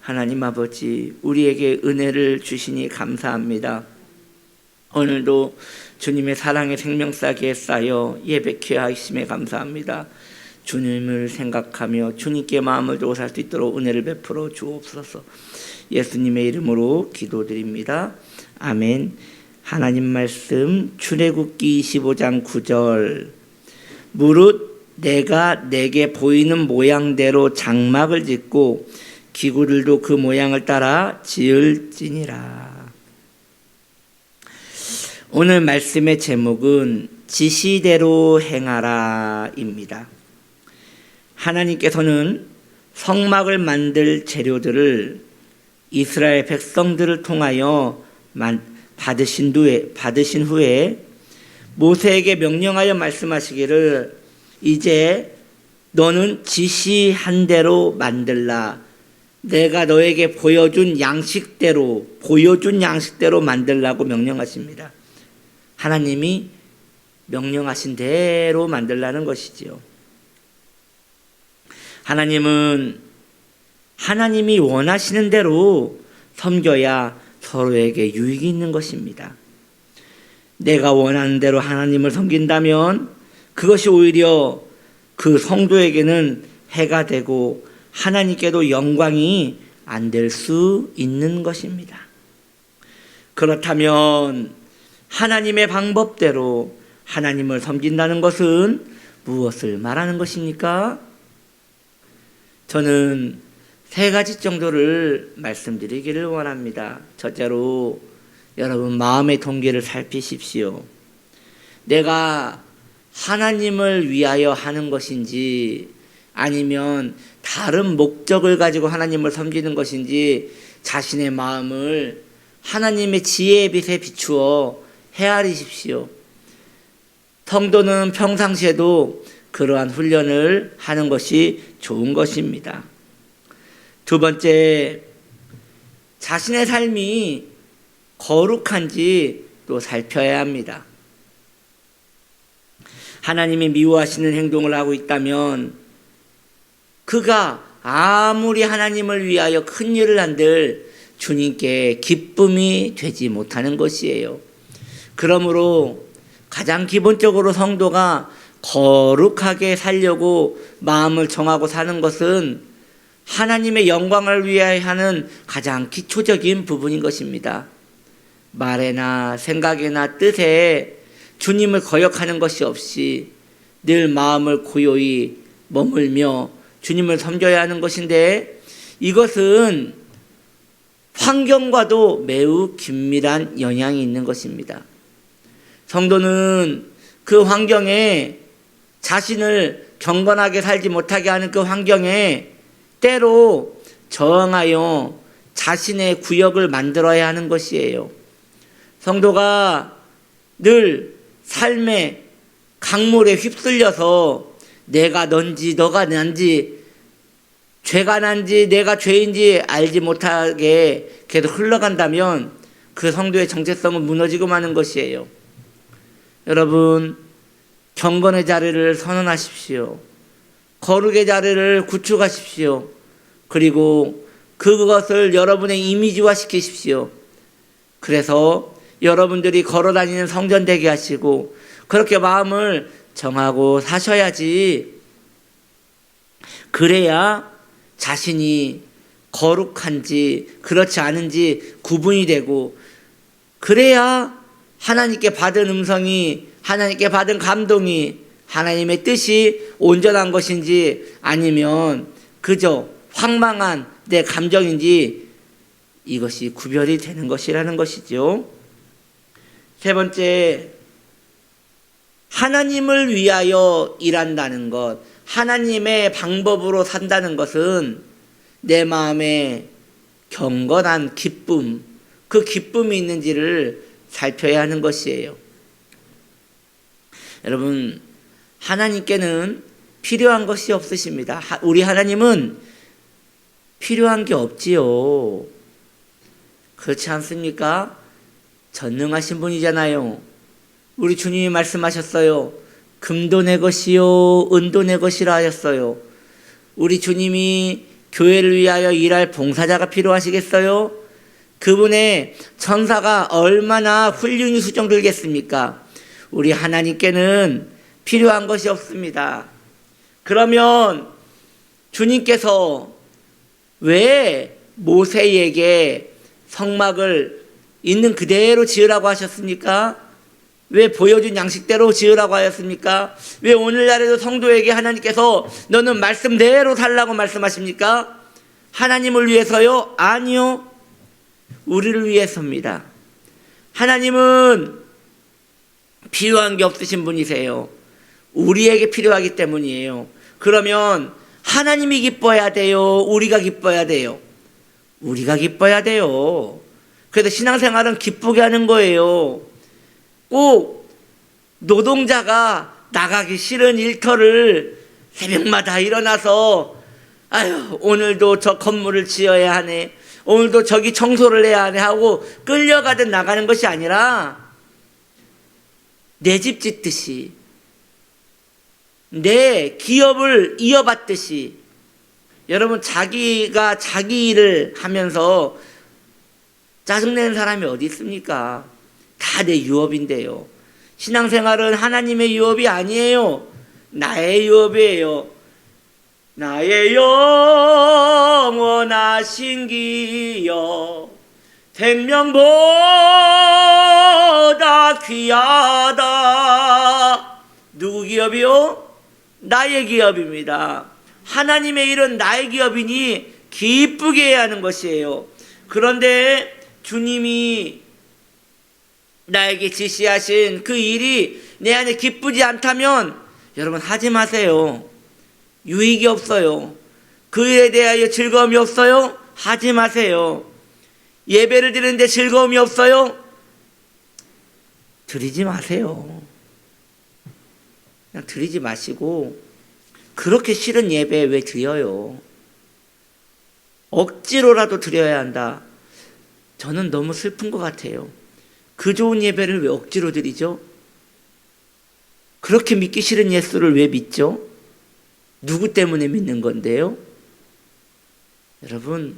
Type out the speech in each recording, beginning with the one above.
하나님 아버지, 우리에게 은혜를 주시니 감사합니다. 오늘도 주님의 사랑의 생명싸기에 쌓여 예배케 하심에 감사합니다. 주님을 생각하며 주님께 마음을 두고 살 수 있도록 은혜를 베풀어 주옵소서. 예수님의 이름으로 기도드립니다. 아멘. 하나님 말씀 출애굽기 25장 9절. 무릇 내가 내게 보이는 모양대로 장막을 짓고 기구들도 그 모양을 따라 지을지니라. 오늘 말씀의 제목은 지시대로 행하라입니다. 하나님께서는 성막을 만들 재료들을 이스라엘 백성들을 통하여 받으신 후에 모세에게 명령하여 말씀하시기를 이제 너는 지시한 대로 만들라. 내가 너에게 보여준 양식대로 만들라고 명령하십니다. 하나님이 명령하신 대로 만들라는 것이지요. 하나님은 하나님이 원하시는 대로 섬겨야 서로에게 유익이 있는 것입니다. 내가 원하는 대로 하나님을 섬긴다면 그것이 오히려 그 성도에게는 해가 되고 하나님께도 영광이 안 될 수 있는 것입니다. 그렇다면 하나님의 방법대로 하나님을 섬긴다는 것은 무엇을 말하는 것입니까? 저는 3가지 정도를 말씀드리기를 원합니다. 첫째로 여러분 마음의 동기를 살피십시오. 내가 하나님을 위하여 하는 것인지 아니면 다른 목적을 가지고 하나님을 섬기는 것인지 자신의 마음을 하나님의 지혜의 빛에 비추어 헤아리십시오. 성도는 평상시에도 그러한 훈련을 하는 것이 좋은 것입니다. 두 번째, 자신의 삶이 거룩한지 또 살펴야 합니다. 하나님이 미워하시는 행동을 하고 있다면 그가 아무리 하나님을 위하여 큰 일을 한들 주님께 기쁨이 되지 못하는 것이에요. 그러므로 가장 기본적으로 성도가 거룩하게 살려고 마음을 정하고 사는 것은 하나님의 영광을 위하여 하는 가장 기초적인 부분인 것입니다. 말에나 생각에나 뜻에 주님을 거역하는 것이 없이 늘 마음을 고요히 머물며 주님을 섬겨야 하는 것인데 이것은 환경과도 매우 긴밀한 영향이 있는 것입니다. 성도는 그 환경에 자신을 경건하게 살지 못하게 하는 그 환경에 때로 저항하여 자신의 구역을 만들어야 하는 것이에요. 성도가 늘 삶의 강물에 휩쓸려서 내가 넌지 너가 난지 죄가 난지 내가 죄인지 알지 못하게 계속 흘러간다면 그 성도의 정체성은 무너지고 마는 것이에요. 여러분, 경건의 자리를 선언하십시오. 거룩의 자리를 구축하십시오. 그리고 그것을 여러분의 이미지화 시키십시오. 그래서 여러분들이 걸어다니는 성전 되게 하시고 그렇게 마음을 정하고 사셔야지. 그래야 자신이 거룩한지 그렇지 않은지 구분이 되고 그래야 하나님께 받은 음성이 하나님께 받은 감동이 하나님의 뜻이 온전한 것인지 아니면 그저 황망한 내 감정인지 이것이 구별이 되는 것이라는 것이죠. 세 번째, 하나님을 위하여 일한다는 것, 하나님의 방법으로 산다는 것은 내 마음에 경건한 기쁨, 그 기쁨이 있는지를 살펴야 하는 것이에요. 여러분, 하나님께는 필요한 것이 없으십니다. 우리 하나님은 필요한 게 없지요. 그렇지 않습니까? 전능하신 분이잖아요. 우리 주님이 말씀하셨어요. 금도 내 것이요 은도 내 것이라 하셨어요. 우리 주님이 교회를 위하여 일할 봉사자가 필요하시겠어요? 그분의 천사가 얼마나 훌륭히 수정들겠습니까? 우리 하나님께는 필요한 것이 없습니다. 그러면 주님께서 왜 모세에게 성막을 있는 그대로 지으라고 하셨습니까? 왜 보여준 양식대로 지으라고 하였습니까? 왜 오늘날에도 성도에게 하나님께서 너는 말씀대로 살라고 말씀하십니까? 하나님을 위해서요? 아니요. 우리를 위해서입니다. 하나님은 필요한 게 없으신 분이세요. 우리에게 필요하기 때문이에요. 그러면 하나님이 기뻐야 돼요? 우리가 기뻐야 돼요? 우리가 기뻐야 돼요. 그래서 신앙생활은 기쁘게 하는 거예요. 꼭 노동자가 나가기 싫은 일터를 새벽마다 일어나서 아유 오늘도 저 건물을 지어야 하네, 오늘도 저기 청소를 해야 하네 하고 끌려가듯 나가는 것이 아니라 내 집 짓듯이 내 기업을 이어받듯이, 여러분 자기가 자기 일을 하면서 짜증내는 사람이 어디 있습니까? 다 내 유업인데요. 신앙생활은 하나님의 유업이 아니에요. 나의 유업이에요. 나의 영원하신 기업 생명보다 귀하다. 누구 기업이요? 나의 기업입니다. 하나님의 일은 나의 기업이니 기쁘게 해야 하는 것이에요. 그런데 주님이 나에게 지시하신 그 일이 내 안에 기쁘지 않다면 여러분 하지 마세요. 유익이 없어요. 그 일에 대하여 즐거움이 없어요? 하지 마세요. 예배를 드리는데 즐거움이 없어요? 드리지 마세요. 그냥 드리지 마시고, 그렇게 싫은 예배 왜 드려요? 억지로라도 드려야 한다. 저는 너무 슬픈 것 같아요. 그 좋은 예배를 왜 억지로 드리죠? 그렇게 믿기 싫은 예수를 왜 믿죠? 누구 때문에 믿는 건데요? 여러분,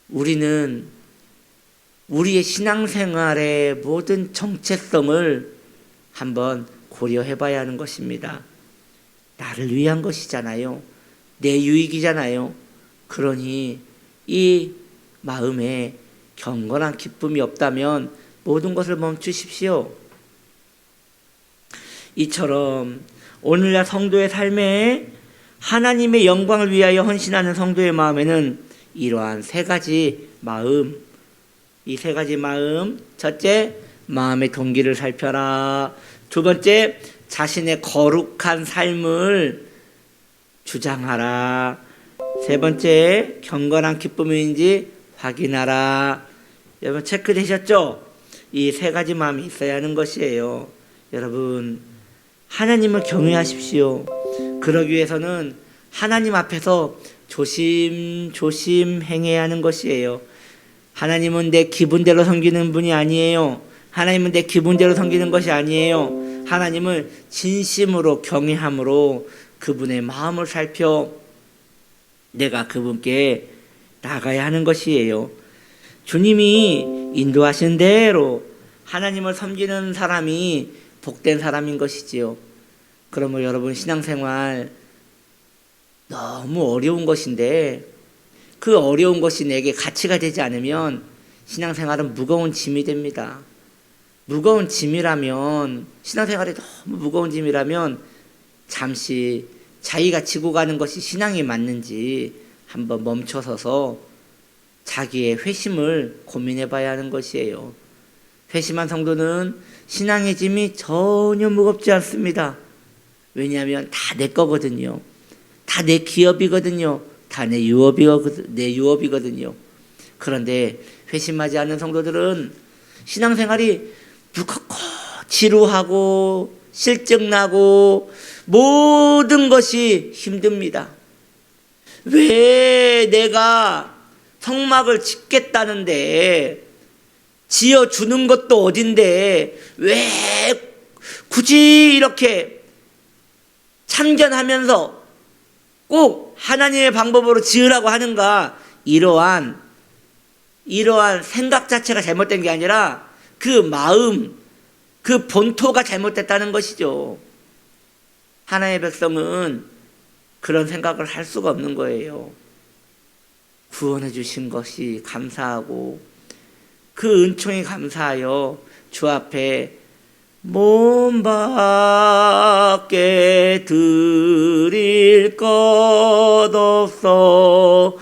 우리는 우리의 신앙생활의 모든 정체성을 한번 고려해 봐야 하는 것입니다. 나를 위한 것이잖아요. 내 유익이잖아요. 그러니 이 마음에 경건한 기쁨이 없다면 모든 것을 멈추십시오. 이처럼 오늘날 성도의 삶에 하나님의 영광을 위하여 헌신하는 성도의 마음에는 이러한 세 가지 마음, 이 세 가지 마음, 첫째, 마음의 동기를 살펴라. 두 번째, 자신의 거룩한 삶을 주장하라. 세 번째, 경건한 기쁨인지 확인하라. 여러분 체크되셨죠? 이 세 가지 마음이 있어야 하는 것이에요. 여러분, 하나님을 경외하십시오. 그러기 위해서는 하나님 앞에서 조심조심 행해야 하는 것이에요. 하나님은 내 기분대로 섬기는 분이 아니에요. 하나님은 내 기분대로 섬기는 것이 아니에요. 하나님을 진심으로 경외함으로 그분의 마음을 살펴 내가 그분께 나가야 하는 것이에요. 주님이 인도하신 대로 하나님을 섬기는 사람이 복된 사람인 것이지요. 그러면 여러분, 신앙생활 너무 어려운 것인데 그 어려운 것이 내게 가치가 되지 않으면 신앙생활은 무거운 짐이 됩니다. 무거운 짐이라면, 신앙생활이 너무 무거운 짐이라면 잠시 자기가 지고 가는 것이 신앙이 맞는지 한번 멈춰서서 자기의 회심을 고민해 봐야 하는 것이에요. 회심한 성도는 신앙의 짐이 전혀 무겁지 않습니다. 왜냐하면 다 내 거거든요. 다 내 기업이거든요. 다 내 유업이거든요. 그런데 회심하지 않는 성도들은 신앙생활이 무겁고 지루하고 실증나고 모든 것이 힘듭니다. 왜 내가 성막을 짓겠다는데 지어주는 것도 어딘데 왜 굳이 이렇게 참견하면서 꼭 하나님의 방법으로 지으라고 하는가, 이러한 생각 자체가 잘못된 게 아니라 그 마음, 그 본토가 잘못됐다는 것이죠. 하나님의 백성은 그런 생각을 할 수가 없는 거예요. 구원해 주신 것이 감사하고 그 은총에 감사하여 주 앞에 몸 밖에 드릴 것 없어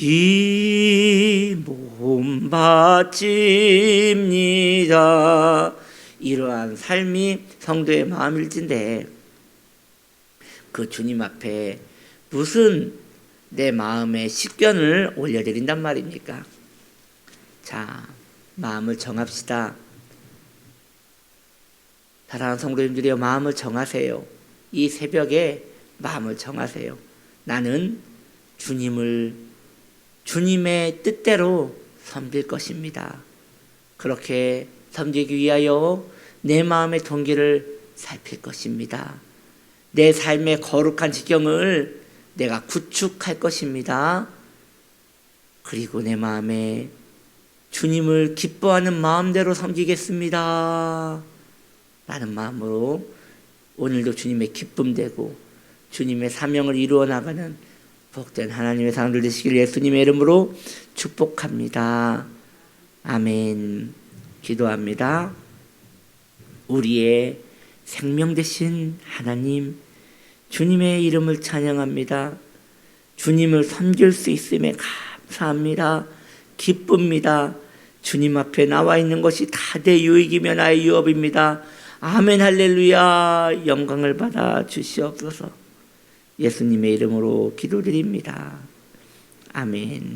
이 몸 바칩니다. 이러한 삶이 성도의 마음일진데 그 주님 앞에 무슨 내 마음의 식견을 올려드린단 말입니까? 자, 마음을 정합시다. 사랑하는 성도님들이여, 마음을 정하세요. 이 새벽에 마음을 정하세요. 나는 주님의 뜻대로 섬길 것입니다. 그렇게 섬기기 위하여 내 마음의 동기를 살필 것입니다. 내 삶의 거룩한 지경을 내가 구축할 것입니다. 그리고 내 마음에 주님을 기뻐하는 마음대로 섬기겠습니다. 라는 마음으로 오늘도 주님의 기쁨 되고 주님의 사명을 이루어 나가는 복된 하나님의 사람들 되시길 예수님의 이름으로 축복합니다. 아멘. 기도합니다. 우리의 생명 되신 하나님, 주님의 이름을 찬양합니다. 주님을 섬길 수 있음에 감사합니다. 기쁩니다. 주님 앞에 나와 있는 것이 다 내 유익이며 나의 유업입니다. 아멘 할렐루야. 영광을 받아 주시옵소서. 예수님의 이름으로 기도드립니다. 아멘.